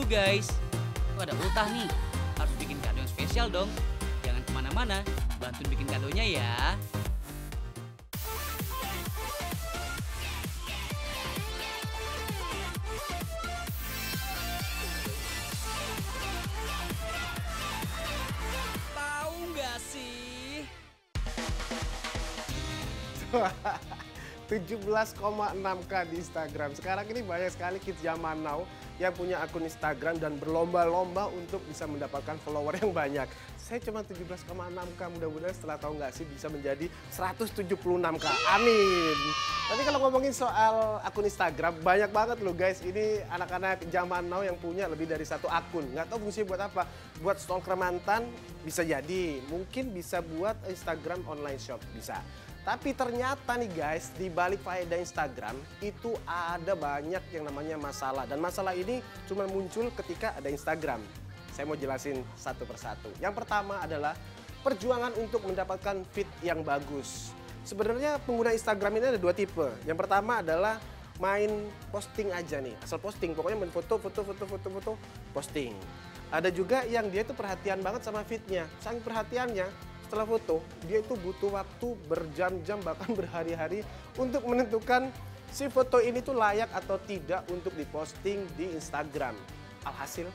dulu guys. Tuh ada ultah nih, harus bikin kado yang spesial dong. Jangan kemana-mana, bantu bikin kadonya ya. Tahu nggak sih? 17,6K di Instagram. Sekarang ini banyak sekali kids zaman now yang punya akun Instagram dan berlomba-lomba untuk bisa mendapatkan follower yang banyak. Saya cuma 17,6K, mudah-mudahan setelah tahu nggak sih bisa menjadi 176K. Amin. Tapi kalau ngomongin soal akun Instagram, banyak banget loh guys. Ini anak-anak zaman now yang punya lebih dari satu akun. Nggak tahu fungsinya buat apa. Buat stalker mantan bisa jadi. Mungkin bisa buat Instagram online shop, bisa. Tapi ternyata nih guys, di balik faedah Instagram itu ada banyak yang namanya masalah. Dan masalah ini cuma muncul ketika ada Instagram. Saya mau jelasin satu persatu. Yang pertama adalah perjuangan untuk mendapatkan feed yang bagus. Sebenarnya pengguna Instagram ini ada dua tipe. Yang pertama adalah main posting aja nih, asal posting. Pokoknya main foto, posting. Ada juga yang dia itu perhatian banget sama feednya. Saking perhatiannya, setelah foto, dia itu butuh waktu berjam-jam bahkan berhari-hari untuk menentukan si foto ini tuh layak atau tidak untuk diposting di Instagram. Alhasil,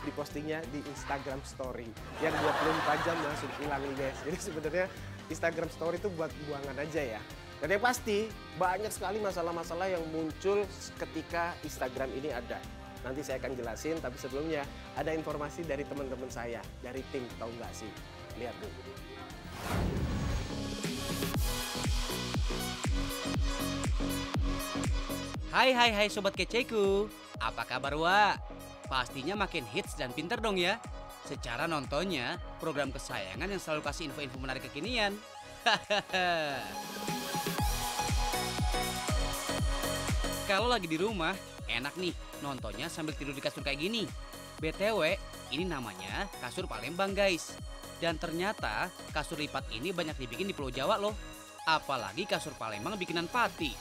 dipostingnya di Instagram Story yang 24 jam langsung hilang nih guys. Jadi sebenarnya Instagram Story itu buat buangan aja ya. Dan yang pasti, banyak sekali masalah-masalah yang muncul ketika Instagram ini ada. Nanti saya akan jelasin, tapi sebelumnya ada informasi dari teman-teman saya, dari tim Tahu Nggak Sih. Lihat dulu. Hai sobat keceku. Apa kabar Wak? Pastinya makin hits dan pinter dong ya. Secara nontonnya, program kesayangan yang selalu kasih info-info menarik kekinian. Kalau lagi di rumah, enak nih nontonnya sambil tidur di kasur kayak gini. BTW, ini namanya kasur Palembang guys. Dan ternyata kasur lipat ini banyak dibikin di Pulau Jawa loh. Apalagi kasur Palembang bikinan Pati.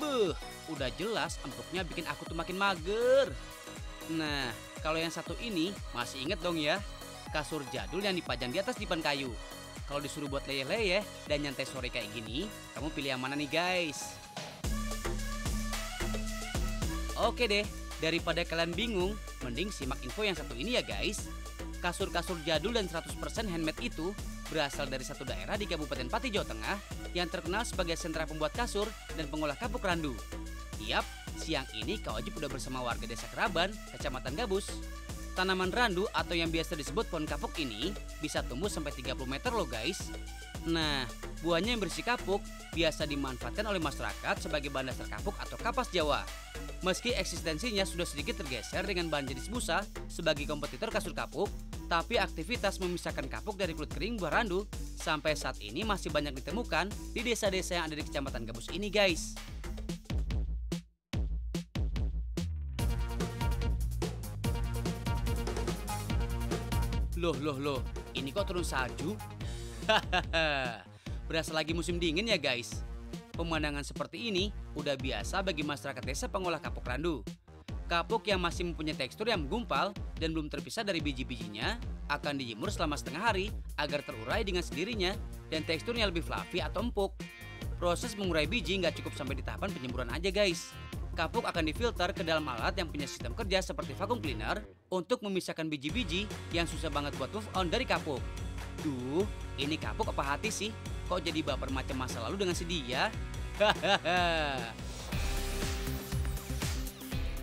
Beuh, udah jelas empuknya bikin aku tuh makin mager. Nah, kalau yang satu ini masih inget dong ya. Kasur jadul yang dipajang di atas dipan kayu. Kalau disuruh buat leyeh-leyeh dan nyantai sore kayak gini, kamu pilih yang mana nih guys? Oke deh, daripada kalian bingung, mending simak info yang satu ini ya guys. Kasur-kasur jadul dan 100% handmade itu berasal dari satu daerah di Kabupaten Pati, Jawa Tengah yang terkenal sebagai sentra pembuat kasur dan pengolah kapuk randu. Yap, siang ini Kak Ojib udah bersama warga desa Keraban, Kecamatan Gabus. Tanaman randu atau yang biasa disebut pohon kapuk ini bisa tumbuh sampai 30 meter loh guys. Nah, buahnya yang berisi kapuk biasa dimanfaatkan oleh masyarakat sebagai bahan dasar kapuk atau kapas Jawa. Meski eksistensinya sudah sedikit tergeser dengan bahan jenis busa sebagai kompetitor kasur kapuk, tapi aktivitas memisahkan kapuk dari kulit kering buah randu sampai saat ini masih banyak ditemukan di desa-desa yang ada di Kecamatan Gabus ini guys. Loh, ini kok turun salju? Hahaha, berasa lagi musim dingin ya guys. Pemandangan seperti ini udah biasa bagi masyarakat desa pengolah kapuk randu. Kapuk yang masih mempunyai tekstur yang menggumpal dan belum terpisah dari biji-bijinya akan dijemur selama setengah hari agar terurai dengan sendirinya dan teksturnya lebih fluffy atau empuk. Proses mengurai biji nggak cukup sampai di tahapan penjemuran aja guys. Kapuk akan difilter ke dalam alat yang punya sistem kerja seperti vacuum cleaner untuk memisahkan biji-biji yang susah banget buat move on dari kapuk. Duh, ini kapuk apa hati sih? Kok jadi baper macam masa lalu dengan si dia? Hahaha.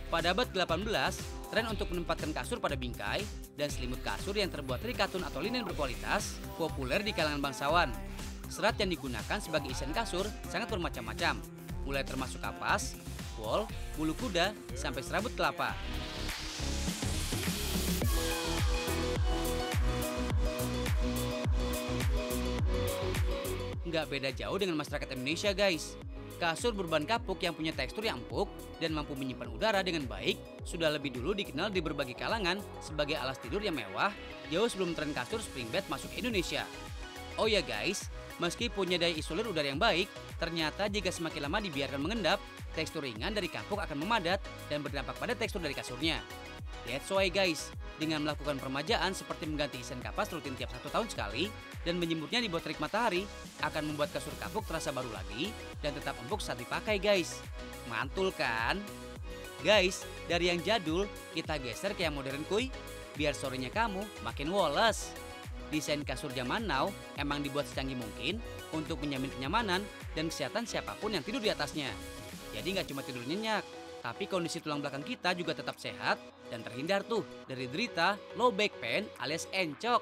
Pada abad ke-18, tren untuk menempatkan kasur pada bingkai dan selimut kasur yang terbuat dari katun atau linen berkualitas populer di kalangan bangsawan. Serat yang digunakan sebagai isian kasur sangat bermacam-macam, mulai termasuk kapas, wol, bulu kuda, sampai serabut kelapa. Nggak beda jauh dengan masyarakat Indonesia guys. Kasur berbahan kapuk yang punya tekstur yang empuk dan mampu menyimpan udara dengan baik sudah lebih dulu dikenal di berbagai kalangan sebagai alas tidur yang mewah jauh sebelum tren kasur spring bed masuk ke Indonesia. Oh ya guys, meski punya daya isolir udara yang baik, ternyata jika semakin lama dibiarkan mengendap, tekstur ringan dari kapuk akan memadat dan berdampak pada tekstur dari kasurnya. That's why guys, dengan melakukan permajaan seperti mengganti isen kapas rutin tiap 1 tahun sekali dan menjemurnya di bawah terik matahari akan membuat kasur kapuk terasa baru lagi dan tetap empuk saat dipakai guys. Mantul kan? Guys, dari yang jadul kita geser ke yang modern kuy, biar sorenya kamu makin woles. Desain kasur zaman now emang dibuat secanggih mungkin untuk menjamin kenyamanan dan kesehatan siapapun yang tidur di atasnya. Jadi nggak cuma tidur nyenyak, tapi kondisi tulang belakang kita juga tetap sehat dan terhindar tuh dari derita low back pain alias encok.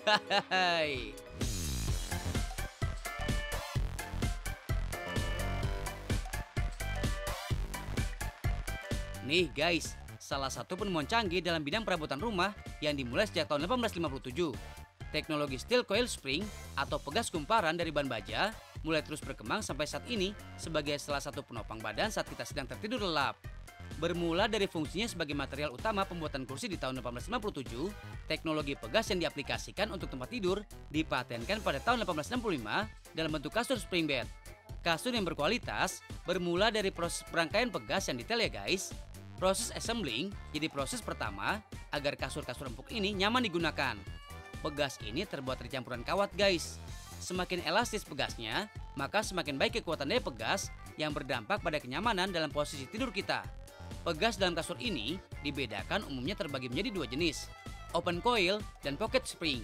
Hahaha. Nih guys, salah satu penemuan canggih dalam bidang perabotan rumah yang dimulai sejak tahun 1857. Teknologi steel coil spring atau pegas kumparan dari bahan baja mulai terus berkembang sampai saat ini sebagai salah satu penopang badan saat kita sedang tertidur lelap. Bermula dari fungsinya sebagai material utama pembuatan kursi di tahun 1857, teknologi pegas yang diaplikasikan untuk tempat tidur dipatenkan pada tahun 1865 dalam bentuk kasur spring bed. Kasur yang berkualitas bermula dari proses perangkaian pegas yang detail ya guys. Proses assembling jadi proses pertama agar kasur-kasur empuk ini nyaman digunakan. Pegas ini terbuat dari campuran kawat guys. Semakin elastis pegasnya, maka semakin baik kekuatan daya pegas yang berdampak pada kenyamanan dalam posisi tidur kita. Pegas dalam kasur ini dibedakan umumnya terbagi menjadi 2 jenis, open coil dan pocket spring.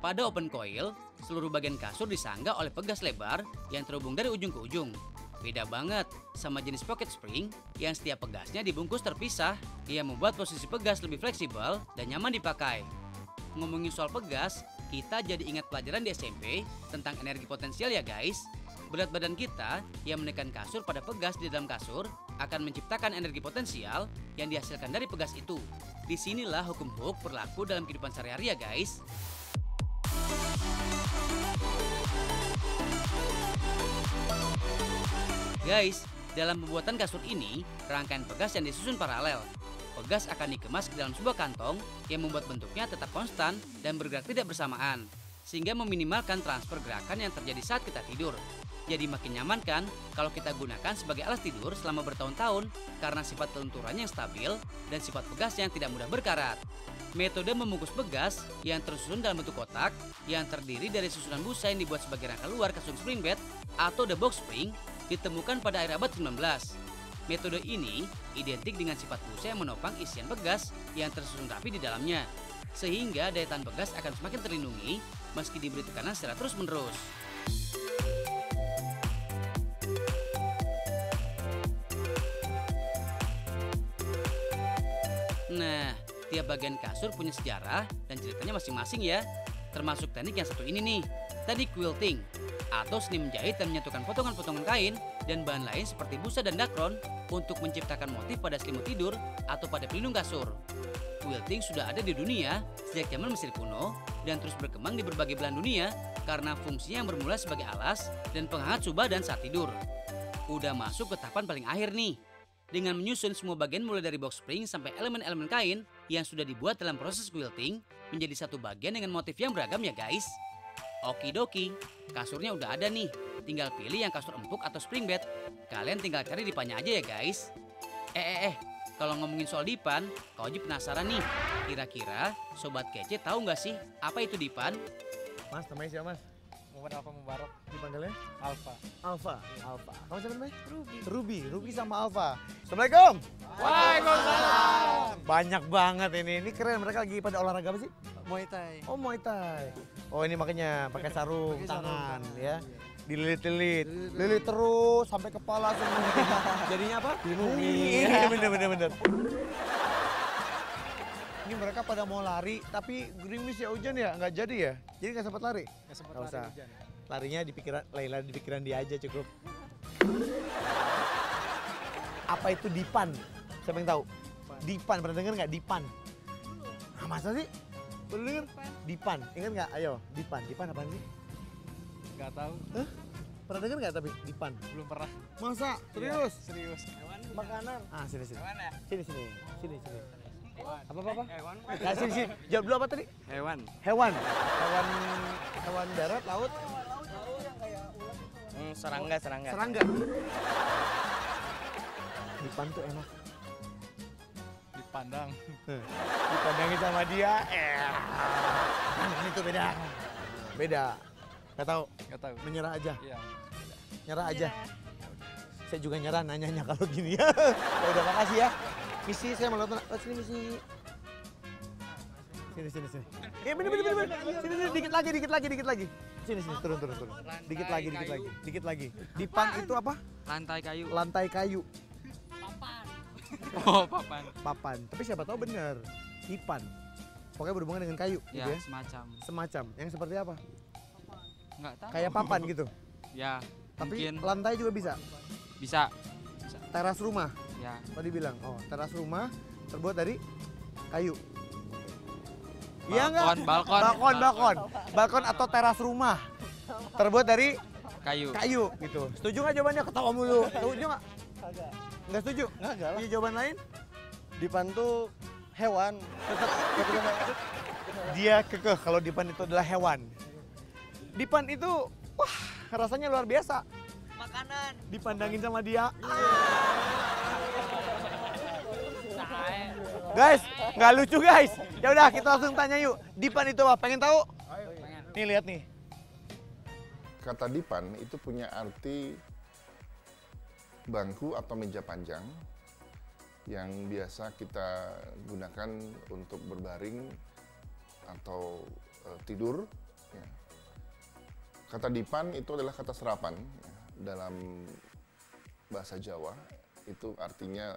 Pada open coil, seluruh bagian kasur disanggah oleh pegas lebar yang terhubung dari ujung ke ujung. Beda banget sama jenis pocket spring yang setiap pegasnya dibungkus terpisah yang membuat posisi pegas lebih fleksibel dan nyaman dipakai. Ngomongin soal pegas, kita jadi ingat pelajaran di SMP tentang energi potensial ya guys. Berat badan kita yang menekan kasur pada pegas di dalam kasur akan menciptakan energi potensial yang dihasilkan dari pegas itu. Disinilah hukum Hooke berlaku dalam kehidupan sehari-hari ya guys. Guys, dalam pembuatan kasur ini, rangkaian pegas yang disusun paralel. Pegas akan dikemas ke dalam sebuah kantong yang membuat bentuknya tetap konstan dan bergerak tidak bersamaan, sehingga meminimalkan transfer gerakan yang terjadi saat kita tidur. Jadi makin nyaman kan kalau kita gunakan sebagai alas tidur selama bertahun-tahun karena sifat kelunturannya yang stabil dan sifat pegas yang tidak mudah berkarat. Metode membungkus pegas yang tersusun dalam bentuk kotak yang terdiri dari susunan busa yang dibuat sebagai rangka luar kasur spring bed atau the box spring ditemukan pada akhir abad 19. Metode ini identik dengan sifat busa yang menopang isian pegas yang tersusun rapi di dalamnya, sehingga daya tahan pegas akan semakin terlindungi meski diberi tekanan secara terus-menerus. Nah, tiap bagian kasur punya sejarah dan ceritanya masing-masing ya, termasuk teknik yang satu ini nih, teknik quilting atau seni menjahit dan menyatukan potongan-potongan kain dan bahan lain seperti busa dan dakron untuk menciptakan motif pada selimut tidur atau pada pelindung kasur. Quilting sudah ada di dunia sejak zaman Mesir kuno dan terus berkembang di berbagai belahan dunia karena fungsinya yang bermula sebagai alas dan penghangat subah dan saat tidur. Udah masuk ke tahapan paling akhir nih, dengan menyusun semua bagian mulai dari box spring sampai elemen-elemen kain yang sudah dibuat dalam proses quilting menjadi satu bagian dengan motif yang beragam ya guys. Okidoki, kasurnya udah ada nih, tinggal pilih yang kasur empuk atau spring bed. Kalian tinggal cari dipannya aja ya guys. Kalau ngomongin soal dipan, Kak Oji penasaran nih, kira-kira Sobat Kece tahu nggak sih apa itu dipan? Mas, namanya siapa mas? Muhammad Alfa Mubarak. Dipanggilnya? Alfa. Alfa. Alfa. Kamu siapa namanya? Ruby. Ruby. Ruby sama Alfa. Assalamualaikum. Waalaikumsalam. Banyak banget ini. Ini keren. Mereka lagi pada olahraga apa sih? Muay Thai. Oh, Muay Thai. Oh, ini makanya pakai sarung tangan ya. Dililit-lilit. Lilit terus sampai kepala semua. Jadinya apa? Dilindungi. Iya, bener. Ini mereka pada mau lari, tapi gerimis ya hujan ya, nggak jadi ya? Jadi nggak sempat lari? Nggak sempat Nggak lari usah. hujan. Larinya di pikiran, di pikiran dia aja cukup. Apa itu dipan? Siapa yang tahu? Dipan, pernah dengar nggak dipan? Ah, masa sih? Pernah dengar? Dipan, ingat nggak? Ayo, dipan. Dipan apaan sih? Nggak tahu. Hah? Pernah dengar nggak tapi dipan? Belum pernah. Masa? Serius? Serius. Makanan. Ah, sini. Hewan ya? Sini. Apa? Hewan. Nah, sini. Jawab dulu apa tadi? Hewan. Hewan darat, laut, Serangga. serangga. Dipan tuh enak. Dipandang. Dipandangin sama dia. Itu beda. Beda. Gak tahu. Nggak tahu. Menyerah aja. Iya. Nyerah aja. Saya juga nyerah nanyanya kalau gini ya. Ya udah makasih ya. Misi saya mau nonton. Sini misi. Sini. Bener. Sini, dikit lagi. Sini, turun. Dikit lagi. Dipan itu apa? Lantai kayu. Lantai kayu. Oh, papan. Papan. Tapi siapa tahu bener. Dipan. Pokoknya berhubungan dengan kayu Ya, gitu ya. semacam. Semacam. Yang seperti apa? Nggak tahu. Kayak papan gitu. Ya, Tapi mungkin lantai juga bisa. bisa. Teras rumah. Ya, Tadi bilang. Oh, teras rumah terbuat dari kayu. Iya nggak? balkon. Balkon atau teras rumah terbuat dari Kayu. kayu gitu. Setuju nggak jawabannya? Ketawa mulu. Setuju nggak? Nggak setuju? Enggak lah. Iya jawaban lain? Dipan tuh hewan. Dia kekeh kalau dipan itu adalah hewan. Dipan itu wah rasanya luar biasa. Makanan. Dipandangin sama dia. Guys, nggak lucu guys. Ya udah kita langsung tanya yuk. Dipan itu apa? Pengen tahu? Nih lihat nih. Kata dipan itu punya arti bangku atau meja panjang yang biasa kita gunakan untuk berbaring atau tidur. Ya. Kata dipan itu adalah kata serapan ya, dalam bahasa Jawa. Itu artinya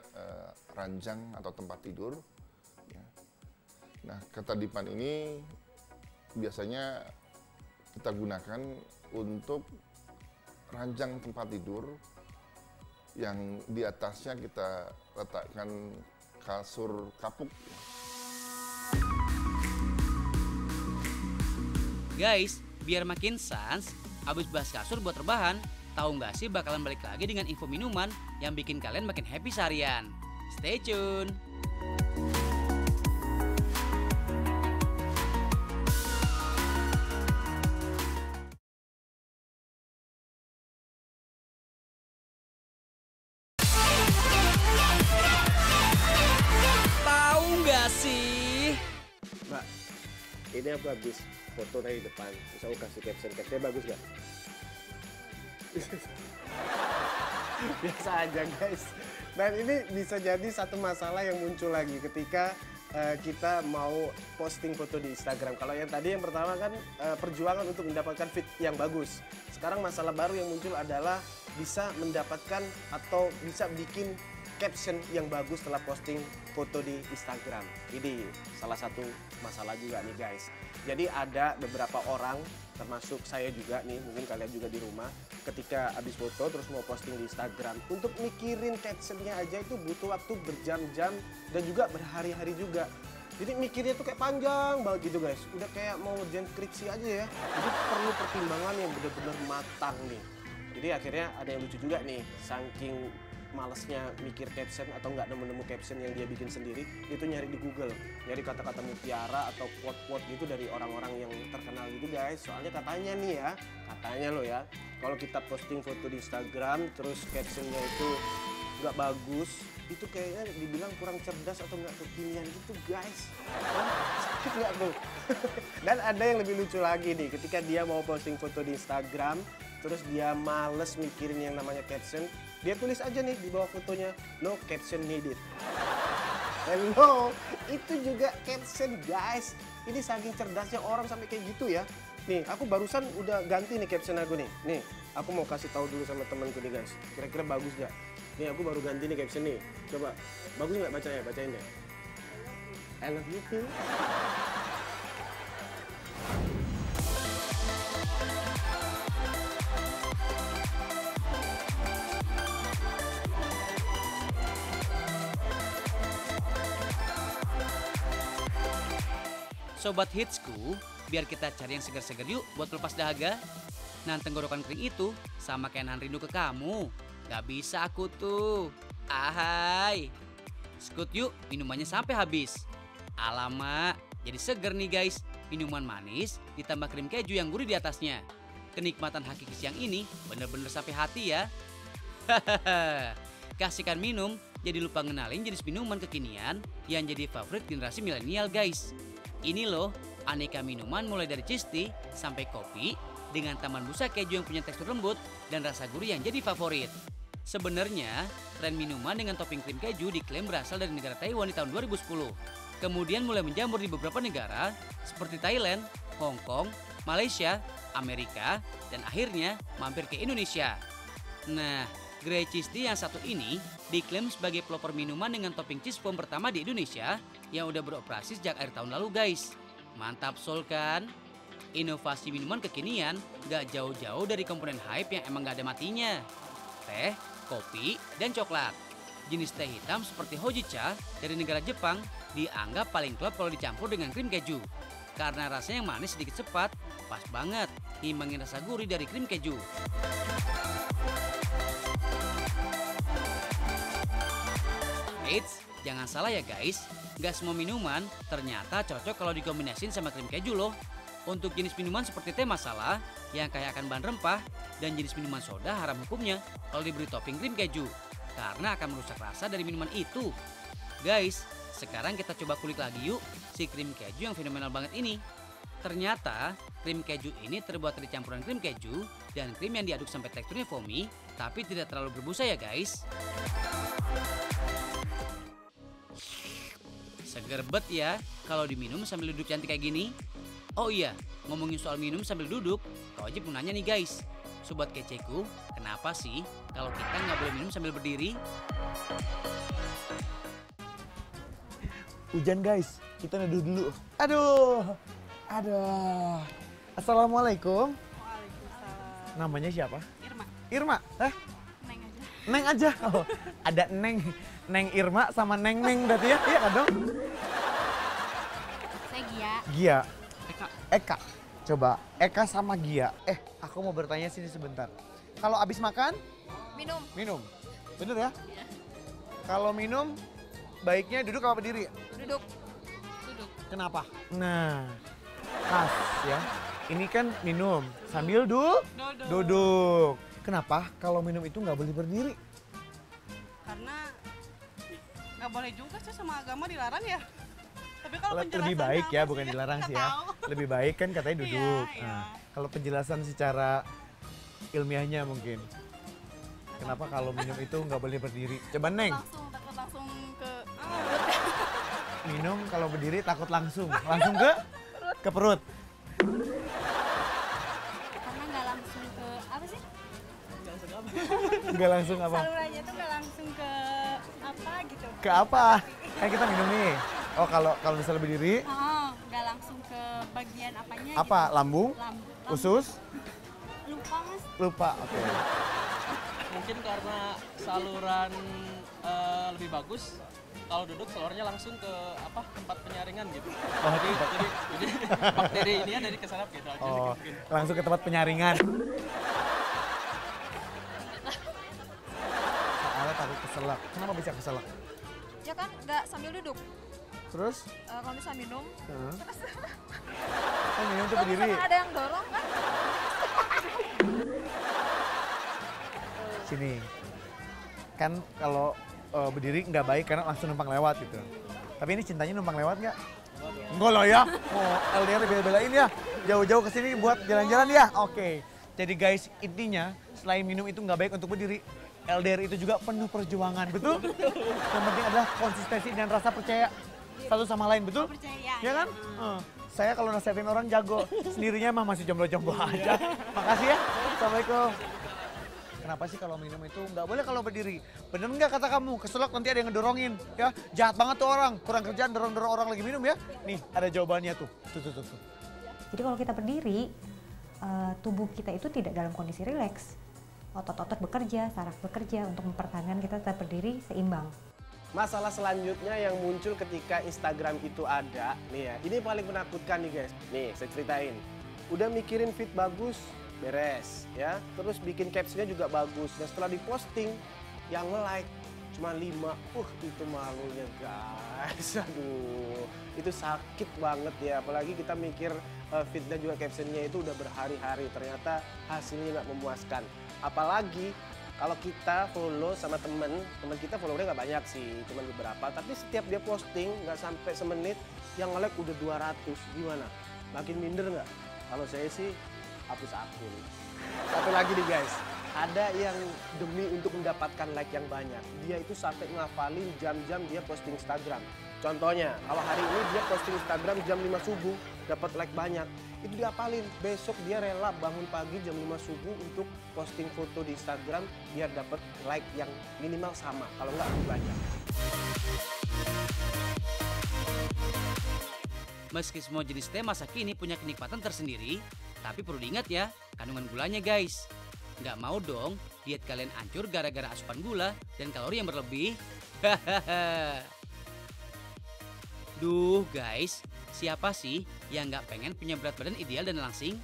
ranjang atau tempat tidur. Ya. Nah, kata dipan ini biasanya kita gunakan untuk ranjang tempat tidur yang di atasnya kita letakkan kasur kapuk. Guys, biar makin sans, abis bahas kasur buat rebahan, tahu nggak sih bakalan balik lagi dengan info minuman yang bikin kalian makin happy seharian. Stay tune! Tahu nggak sih? Mbak, ini aku habis foto dari depan. Terus aku kasih caption bagus gak? Biasa aja guys. Dan ini bisa jadi satu masalah yang muncul lagi ketika kita mau posting foto di Instagram. Kalau yang tadi yang pertama kan perjuangan untuk mendapatkan feed yang bagus. Sekarang masalah baru yang muncul adalah bisa mendapatkan atau bisa bikin caption yang bagus setelah posting foto di Instagram. Ini salah satu masalah juga nih guys. Jadi ada beberapa orang, termasuk saya juga nih, mungkin kalian juga di rumah, ketika habis foto terus mau posting di Instagram, untuk mikirin captionnya aja itu butuh waktu berjam-jam dan juga berhari-hari juga. Jadi mikirnya tuh kayak panjang banget gitu guys. Udah kayak mau ngerjain skripsi aja ya. Jadi perlu pertimbangan yang benar-benar matang nih. Jadi akhirnya ada yang lucu juga nih, saking malesnya mikir caption atau nggak nemu caption yang dia bikin sendiri, itu nyari di Google, nyari kata-kata mutiara atau quote-quote gitu dari orang-orang yang terkenal gitu guys. Soalnya katanya nih ya, katanya loh ya, kalau kita posting foto di Instagram terus captionnya itu nggak bagus, itu kayaknya dibilang kurang cerdas atau nggak kekinian gitu guys. Sakit nggak tuh? Dan ada yang lebih lucu lagi nih, ketika dia mau posting foto di Instagram terus dia males mikirin yang namanya caption, dia tulis aja nih di bawah fotonya, no caption needed. Hello, itu juga caption guys. Ini saking cerdasnya orang sampai kayak gitu ya. Nih, aku barusan udah ganti nih caption aku nih. Nih, aku mau kasih tahu dulu sama temanku nih guys. Kira-kira bagus gak? Nih, aku baru ganti nih caption nih. Coba, bagus nggak bacanya? Bacain deh. I love you too. Sobat Hitsku, biar kita cari yang segar-segar yuk buat lepas dahaga. Nah, tenggorokan kering itu sama kayak nahan rindu ke kamu. Gak bisa aku tuh. Ahai. Skut yuk minumannya sampai habis. Alamak, jadi seger nih guys. Minuman manis ditambah krim keju yang gurih di atasnya. Kenikmatan hakiki siang ini bener-bener sampai hati ya. Kasihkan minum jadi lupa ngenalin jenis minuman kekinian yang jadi favorit generasi milenial guys. Ini loh, aneka minuman mulai dari cheese tea sampai kopi dengan taman busa keju yang punya tekstur lembut dan rasa gurih yang jadi favorit. Sebenarnya, tren minuman dengan topping krim keju diklaim berasal dari negara Taiwan di tahun 2010. Kemudian mulai menjamur di beberapa negara seperti Thailand, Hong Kong, Malaysia, Amerika, dan akhirnya mampir ke Indonesia. Nah, Grey Cheese Tea yang satu ini diklaim sebagai pelopor minuman dengan topping cheese foam pertama di Indonesia yang udah beroperasi sejak akhir tahun lalu guys. Mantap Sol kan? Inovasi minuman kekinian gak jauh-jauh dari komponen hype yang emang gak ada matinya. Teh, kopi, dan coklat. Jenis teh hitam seperti Hojicha dari negara Jepang dianggap paling klop kalau dicampur dengan krim keju. Karena rasanya yang manis sedikit cepat, pas banget ngimbangin rasa gurih dari krim keju. Eits, jangan salah ya guys, gak semua minuman ternyata cocok kalau dikombinasiin sama krim keju loh. Untuk jenis minuman seperti teh masala yang kaya akan bahan rempah dan jenis minuman soda haram hukumnya kalau diberi topping krim keju karena akan merusak rasa dari minuman itu. Guys, sekarang kita coba kulik lagi yuk si krim keju yang fenomenal banget ini. Ternyata krim keju ini terbuat dari campuran krim keju dan krim yang diaduk sampai teksturnya foamy tapi tidak terlalu berbusa ya guys. Seger bet ya kalau diminum sambil duduk cantik kayak gini. Oh iya, ngomongin soal minum sambil duduk, Kak Ojib mau nanya nih guys. Sobat keceku, kenapa sih kalau kita nggak boleh minum sambil berdiri? Hujan guys, kita neduh dulu. Aduh. Assalamualaikum. Waalaikumsalam. Namanya siapa? Irma. Irma? Neng aja. Neng aja. Oh, ada Neng Irma sama Neng berarti ya? Iya kan dong? Saya Gia. Gia. Eka. Coba Eka sama Gia. Aku mau bertanya sini sebentar. Kalau abis makan? Minum. Minum. Bener ya? Kalau minum baiknya duduk apa berdiri? Duduk. Duduk. Kenapa? Nah, pas ya. Ini kan minum sambil duduk. Kenapa kalau minum itu nggak boleh berdiri? Karena nggak boleh juga sih, sama agama dilarang ya. Tapi kalau Lebih baik ya, bukan dilarang sih ya. Lebih baik kan katanya duduk. Iya. Nah, kalau penjelasan secara ilmiahnya mungkin. Kenapa kalau minum itu nggak boleh berdiri? Coba Neng. Langsung ke Minum kalau berdiri takut langsung ke perut. karena nggak langsung ke apa sih? Nggak langsung apa? Salurannya tuh nggak langsung ke apa gitu. Ke apa? Kita minum nih. Oh kalau misalnya berdiri, Nggak langsung ke bagian apanya? apa? Gitu. Lambung? Lambung. Usus? Lupa mas. Lupa. Oke. Mungkin karena saluran lebih bagus. Kalau duduk salurannya langsung ke apa tempat penyaringan gitu. Oh, jadi bakteri ini ada di kesarap gitu aja. Oh, Mungkin. langsung ke tempat penyaringan. Soalnya takut keselak. Kenapa bisa keselak? Ya kan nggak sambil duduk. Terus? Kalau misalnya minum, Kan minum tuh kalau berdiri. misalnya ada yang dorong kan? Sini. Kan kalau berdiri nggak baik karena langsung numpang lewat gitu. Tapi ini cintanya numpang lewat nggak? Enggak loh ya. Oh, LDR bela-belain ya. Jauh-jauh ke sini buat jalan-jalan ya. Oke. Jadi guys, intinya selain minum itu nggak baik untuk berdiri. LDR itu juga penuh perjuangan, betul? Yang penting adalah konsistensi dan rasa percaya satu sama lain, betul? Percaya. Ya kan? Saya kalau nasihatin orang jago, sendirinya mah masih jomblo-jomblo aja. Makasih ya. Assalamualaikum. Kenapa sih kalau minum itu nggak boleh kalau berdiri? Bener nggak kata kamu? Keselak nanti ada yang ngedorongin. Ya, jahat banget tuh orang. Kurang kerjaan dorong-dorong orang lagi minum ya. Nih, ada jawabannya tuh. Tuh. Jadi kalau kita berdiri, tubuh kita itu tidak dalam kondisi rileks. Otot-otot bekerja, saraf bekerja untuk mempertahankan kita tetap berdiri seimbang. Masalah selanjutnya yang muncul ketika Instagram itu ada, nih ya, ini paling menakutkan nih guys. Nih, saya ceritain. Udah mikirin feed bagus, beres ya. Terus bikin captionnya juga bagus. Dan setelah diposting, yang nge-like cuma 5. Itu malunya guys. Aduh, itu sakit banget ya. Apalagi kita mikir feed dan juga captionnya itu udah berhari-hari. Ternyata hasilnya nggak memuaskan. Apalagi Kalau kita follow sama temen kita followernya nggak banyak sih, cuman beberapa. Tapi setiap dia posting nggak sampai semenit, yang nge-like udah 200. Gimana? Makin minder nggak? Kalau saya sih hapus akun. Satu lagi nih guys, ada yang demi untuk mendapatkan like yang banyak, dia itu sampai ngafalin jam-jam dia posting Instagram. Contohnya, kalau hari ini dia posting Instagram jam 5 subuh, dapat like banyak, itu dia hafalin. Besok dia rela bangun pagi jam 5 subuh untuk posting foto di Instagram biar dapat like yang minimal sama, kalau nggak lebih banyak. Meski semua jenis teh masa kini punya kenikmatan tersendiri, tapi perlu diingat ya, kandungan gulanya guys. Nggak mau dong diet kalian hancur gara-gara asupan gula dan kalori yang berlebih. Duh guys, siapa sih yang nggak pengen punya berat badan ideal dan langsing?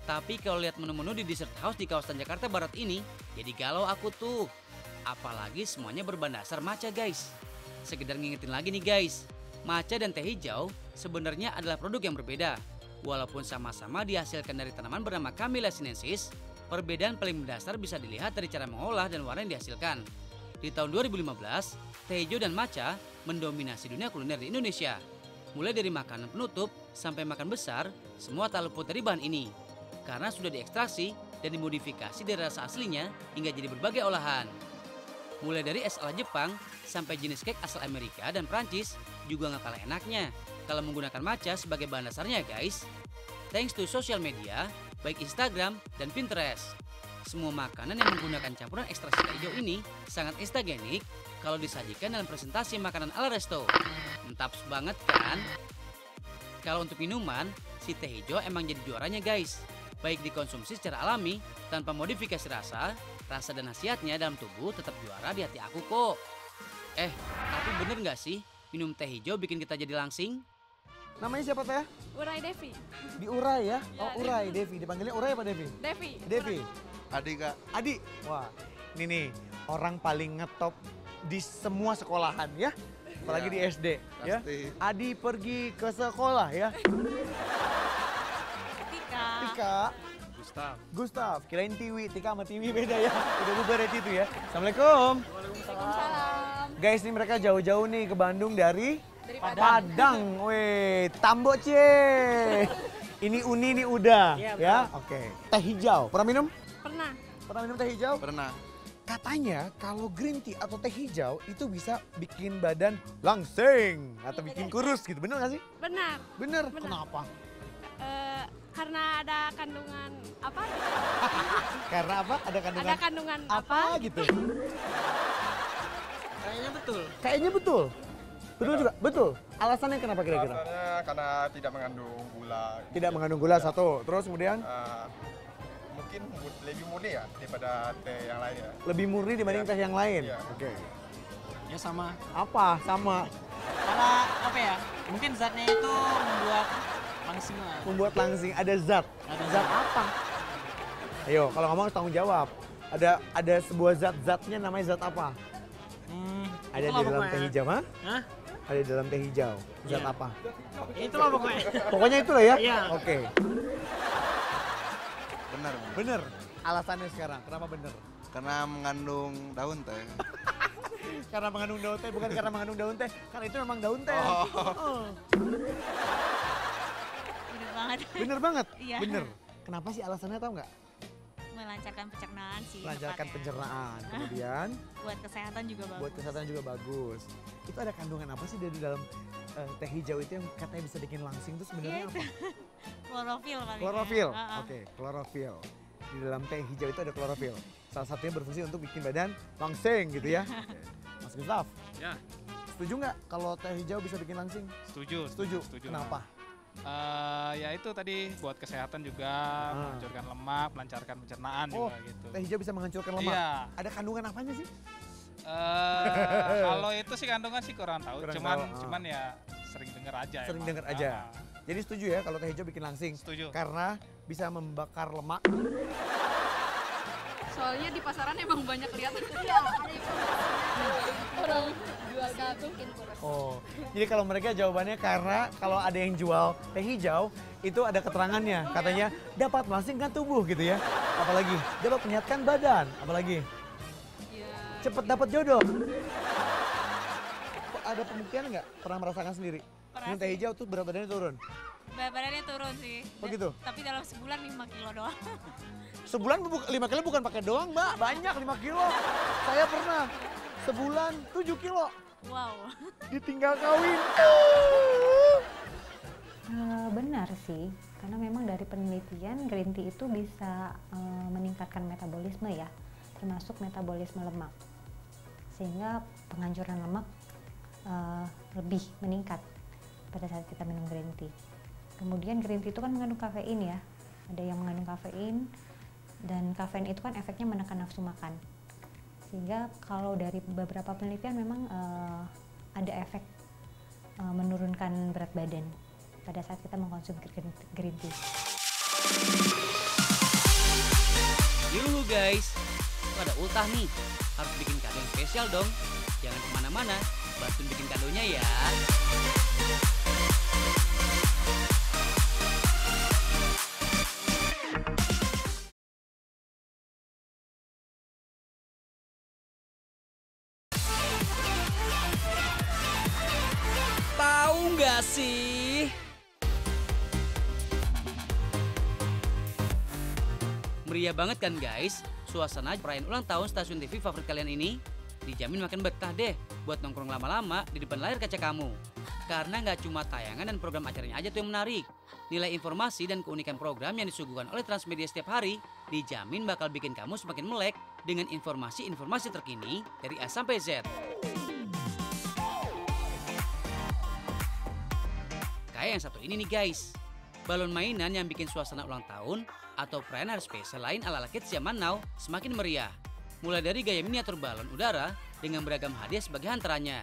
Tapi kalau lihat menu-menu di dessert house di kawasan Jakarta Barat ini, jadi galau aku tuh. Apalagi semuanya berbahan dasar matcha guys. Sekedar ngingetin lagi nih guys, matcha dan teh hijau sebenarnya adalah produk yang berbeda. Walaupun sama-sama dihasilkan dari tanaman bernama Camellia sinensis, perbedaan paling mendasar bisa dilihat dari cara mengolah dan warna yang dihasilkan. Di tahun 2015, teh hijau dan matcha mendominasi dunia kuliner di Indonesia. Mulai dari makanan penutup sampai makan besar, semua tak luput dari bahan ini. Karena sudah diekstraksi dan dimodifikasi dari rasa aslinya hingga jadi berbagai olahan. Mulai dari es ala Jepang sampai jenis cake asal Amerika dan Prancis juga nggak kalah enaknya kalau menggunakan matcha sebagai bahan dasarnya guys. Thanks to social media, baik Instagram dan Pinterest. Semua makanan yang menggunakan campuran ekstraksi teh hijau ini sangat instagenik kalau disajikan dalam presentasi makanan ala resto. Mantap banget kan? Kalau untuk minuman, si teh hijau emang jadi juaranya guys. Baik dikonsumsi secara alami, tanpa modifikasi rasa dan khasiatnya dalam tubuh tetap juara di hati aku kok. Tapi bener nggak sih minum teh hijau bikin kita jadi langsing? Namanya siapa teh? Urai Devi. Di Urai ya? Oh Urai, Devi. Dipanggilnya Urai apa Devi? Devi. Devi. Adi Kak. Adi. Wah, ini nih orang paling ngetop di semua sekolahan ya. Apalagi di SD ya. Adi pergi ke sekolah ya. Tika. Gustaf. Kirain Tiwi. Tika sama Tiwi beda ya. Udah bubar ya itu ya. Assalamualaikum. Waalaikumsalam. Guys, ini mereka jauh-jauh nih ke Bandung dari Padang. Weh, Tambo cie. Ini Uni ini udah ya. Oke. Teh hijau. Pernah minum? Pernah. Pernah minum teh hijau? Pernah. Katanya kalau green tea atau teh hijau itu bisa bikin badan langsing atau bikin kurus gitu. Bener gak sih? Benar. Bener. Kenapa? Karena ada kandungan apa? Karena apa? Ada kandungan, Ada kandungan apa? gitu? Kayaknya betul. Kayaknya betul. Betul juga? Betul. Alasannya kenapa kira-kira? Alasannya karena tidak mengandung gula. Tidak mengandung gula satu. Terus kemudian? Mungkin lebih murni ya daripada teh yang lain ya. Lebih murni dibanding teh yang lain? Iya. Oke. Ya sama. Apa? Sama. Karena apa ya? Mungkin zatnya itu membuat langsing lah. Membuat langsing. Ada zat. Ada Zat apa? Ayo, kalau ngomong harus tanggung jawab. Ada sebuah zat-zatnya namanya zat apa? Ada di dalam teh hijau, ha? Hah? Ada di dalam teh hijau. Zat Iya. apa? Itulah pokoknya. Pokoknya itulah ya? Iya. Oke. Benar. Bener. Alasannya sekarang, kenapa bener? Karena mengandung daun teh. Karena mengandung daun teh, bukan karena mengandung daun teh. Karena itu memang daun teh. Bener banget. Bener banget? Iya. Bener. Kenapa sih alasannya tahu nggak? Melancarkan pencernaan sih. Melancarkan tepatnya. pencernaan. Kemudian Buat kesehatan juga bagus. buat kesehatan juga bagus. Itu ada kandungan apa sih dari dalam teh hijau itu yang katanya bisa bikin langsing itu sebenarnya apa? Klorofil kali ya. Klorofil. Heeh. Oke, klorofil. Di dalam teh hijau itu ada klorofil. Salah satunya berfungsi untuk bikin badan langsing gitu ya. Mas Gustaf. Ya. Setuju nggak kalau teh hijau bisa bikin langsing? Setuju. Setuju. Kenapa? Ya itu tadi buat kesehatan juga, menghancurkan lemak, melancarkan pencernaan juga gitu. Teh hijau bisa menghancurkan lemak. Iya. Ada kandungan apanya sih? Kalau itu sih kandungan sih kurang tahu, cuman ya sering dengar aja. Sering dengar aja. Jadi setuju ya kalau teh hijau bikin langsing? Setuju. Karena bisa membakar lemak. Soalnya di pasaran emang banyak lihat. Iya, ada orang jual satu bikin kurus. Oh, jadi kalau mereka jawabannya karena kalau ada yang jual teh hijau itu ada keterangannya, katanya dapat melangsingkan tubuh gitu ya. Apalagi dapat menyehatkan badan, apalagi cepet dapat jodoh. Ada pembuktian nggak? Pernah merasakan sendiri? Pernah Minum teh sih. hijau tuh berat badannya turun. Berat badannya turun sih. Oh gitu? Tapi dalam sebulan 5 kilo doang. Sebulan 5 kilo bukan pakai doang mbak, banyak 5 kilo. Saya pernah sebulan 7 kilo. Wow. Ditinggal kawin. Benar sih, karena memang dari penelitian green tea itu bisa meningkatkan metabolisme ya, termasuk metabolisme lemak, sehingga penghancuran lemak lebih meningkat pada saat kita minum green tea. Kemudian green tea itu kan mengandung kafein ya, ada yang mengandung kafein, dan kafein itu kan efeknya menekan nafsu makan, sehingga kalau dari beberapa penelitian memang ada efek menurunkan berat badan pada saat kita mengkonsumsi green tea. Yuhu guys, pada ultah nih, harus bikin kado yang spesial dong. Jangan kemana-mana, bantuin bikin kadonya ya. Tahu nggak sih? Meriah banget kan guys, suasana perayaan ulang tahun stasiun TV favorit kalian ini. Dijamin makin betah deh buat nongkrong lama-lama di depan layar kaca kamu. Karena nggak cuma tayangan dan program acaranya aja tuh yang menarik. Nilai informasi dan keunikan program yang disuguhkan oleh Transmedia setiap hari dijamin bakal bikin kamu semakin melek dengan informasi-informasi terkini dari A sampai Z. Kayak yang satu ini nih guys, balon mainan yang bikin suasana ulang tahun atau perayaan hari spesial lain ala-ala kids zaman now semakin meriah. Mulai dari gaya miniatur balon udara dengan beragam hadiah sebagai hantarannya,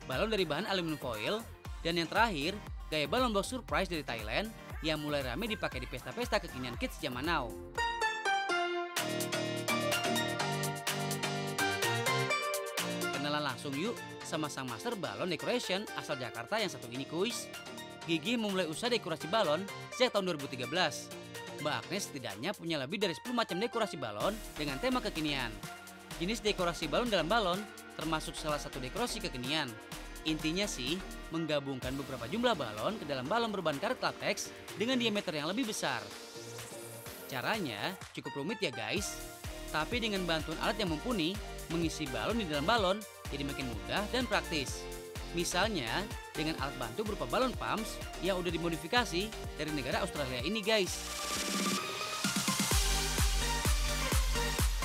balon dari bahan aluminium foil, dan yang terakhir, gaya balon box surprise dari Thailand yang mulai ramai dipakai di pesta-pesta kekinian kids zaman now. Kenalan langsung yuk sama sang master balon decoration asal Jakarta yang satu ini kuis. Gigi memulai usaha dekorasi balon sejak tahun 2013. Mbak Agnes setidaknya punya lebih dari 10 macam dekorasi balon dengan tema kekinian. Jenis dekorasi balon dalam balon termasuk salah satu dekorasi kekinian. Intinya sih, menggabungkan beberapa jumlah balon ke dalam balon berbahan karet latex dengan diameter yang lebih besar. Caranya cukup rumit ya guys, tapi dengan bantuan alat yang mumpuni, mengisi balon di dalam balon jadi makin mudah dan praktis. Misalnya, dengan alat bantu berupa balon pumps yang udah dimodifikasi dari negara Australia ini guys.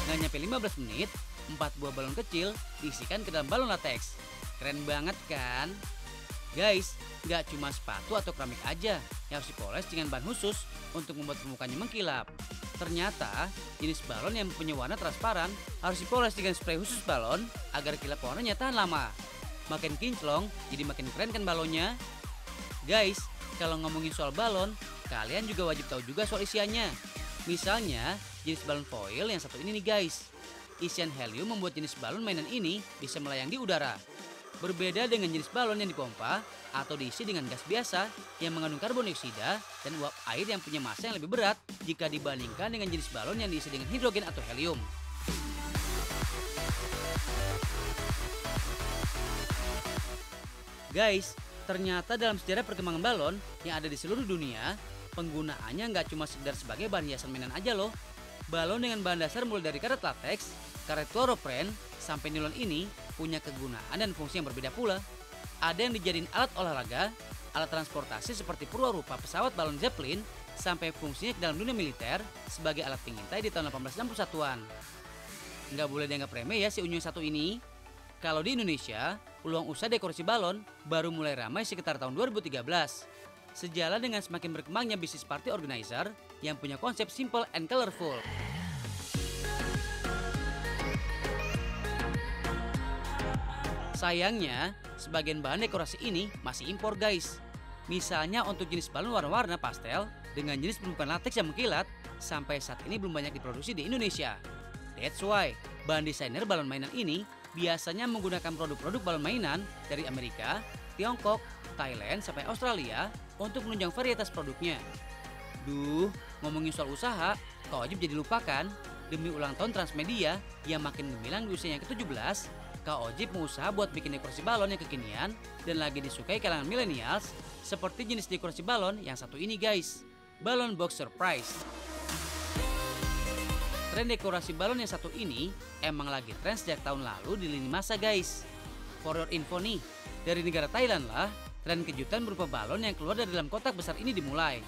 Nggak nyampe 15 menit, 4 buah balon kecil diisikan ke dalam balon latex. Keren banget kan? Guys, nggak cuma sepatu atau keramik aja yang harus dipoles dengan bahan khusus untuk membuat permukaannya mengkilap. Ternyata, jenis balon yang punya warna transparan harus dipoles dengan spray khusus balon agar kilap warnanya tahan lama. Makin kinclong, jadi makin keren kan balonnya? Guys, kalau ngomongin soal balon, kalian juga wajib tahu juga soal isiannya. Misalnya, jenis balon foil yang satu ini nih guys. Isian helium membuat jenis balon mainan ini bisa melayang di udara. Berbeda dengan jenis balon yang dipompa atau diisi dengan gas biasa yang mengandung karbon dioksida dan uap air yang punya massa yang lebih berat jika dibandingkan dengan jenis balon yang diisi dengan hidrogen atau helium. Guys, ternyata dalam sejarah perkembangan balon yang ada di seluruh dunia, penggunaannya nggak cuma sekedar sebagai bahan hiasan mainan aja loh. Balon dengan bahan dasar mulai dari karet latex, karet kloropren, sampai nilon ini punya kegunaan dan fungsi yang berbeda pula. Ada yang dijadiin alat olahraga, alat transportasi seperti purwarupa pesawat balon Zeppelin, sampai fungsinya ke dalam dunia militer sebagai alat pengintai di tahun 1861-an. Nggak boleh dianggap remeh ya si unyu satu ini. Kalau di Indonesia, peluang usaha dekorasi balon baru mulai ramai sekitar tahun 2013. Sejalan dengan semakin berkembangnya bisnis party organizer yang punya konsep simple and colorful. Sayangnya, sebagian bahan dekorasi ini masih impor guys. Misalnya untuk jenis balon warna-warna pastel dengan jenis permukaan latex yang mengkilat, sampai saat ini belum banyak diproduksi di Indonesia. That's why, bahan desainer balon mainan ini biasanya menggunakan produk-produk balon mainan dari Amerika, Tiongkok, Thailand, sampai Australia untuk menunjang varietas produknya. Duh, ngomongin soal usaha, kok wajib jadi lupakan. Demi ulang tahun Transmedia yang makin gemilang di usianya ke-17, Kak Ojib mengusaha buat bikin dekorasi balon yang kekinian dan lagi disukai kalangan millennials, seperti jenis dekorasi balon yang satu ini guys, balon box surprise. Tren dekorasi balon yang satu ini emang lagi tren sejak tahun lalu di lini masa guys. For your info nih, dari negara Thailand lah, tren kejutan berupa balon yang keluar dari dalam kotak besar ini dimulai.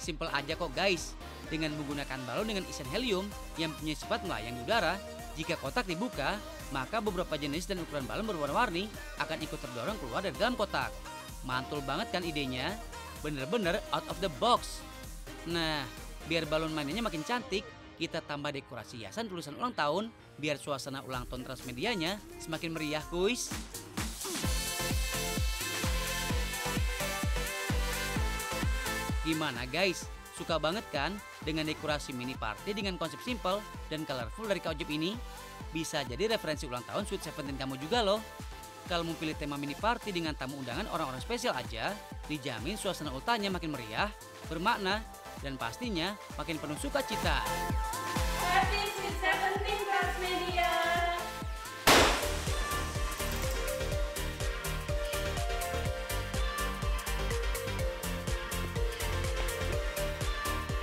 Simple aja kok guys, dengan menggunakan balon dengan isian helium yang punya sifat melayang di udara. Jika kotak dibuka, maka beberapa jenis dan ukuran balon berwarna-warni akan ikut terdorong keluar dari dalam kotak. Mantul banget kan idenya? Bener-bener out of the box. Nah, biar balon mainannya makin cantik, kita tambah dekorasi hiasan tulisan ulang tahun biar suasana ulang tahun Transmedianya semakin meriah guys. Gimana guys? Suka banget kan dengan dekorasi mini party dengan konsep simple dan colorful dari Kak Ojib ini? Bisa jadi referensi ulang tahun Sweet Seventeen kamu juga loh. Kalau mau pilih tema mini party dengan tamu undangan orang-orang spesial aja, dijamin suasana ultahnya makin meriah, bermakna, dan pastinya makin penuh sukacita. Happy Sweet Seventeen Transmedia!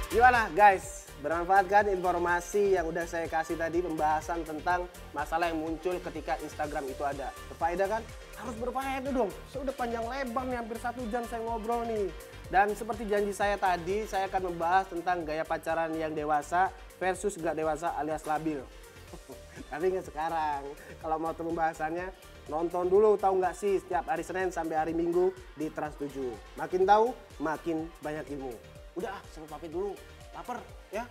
Gimana guys? Bermanfaat kan informasi yang udah saya kasih tadi, pembahasan tentang masalah yang muncul ketika Instagram itu ada. Berfaedah kan? Harus berfaedah dong. Sudah panjang lebar nih, hampir 1 jam saya ngobrol nih. Dan seperti janji saya tadi, saya akan membahas tentang gaya pacaran yang dewasa versus gak dewasa alias labil. Tapi nggak sekarang. Kalau mau tahu pembahasannya, nonton dulu, tahu nggak sih, setiap hari Senin sampai hari Minggu di Trans 7. Makin tahu, makin banyak ilmu. Udah, saya pamit dulu. Laper ya.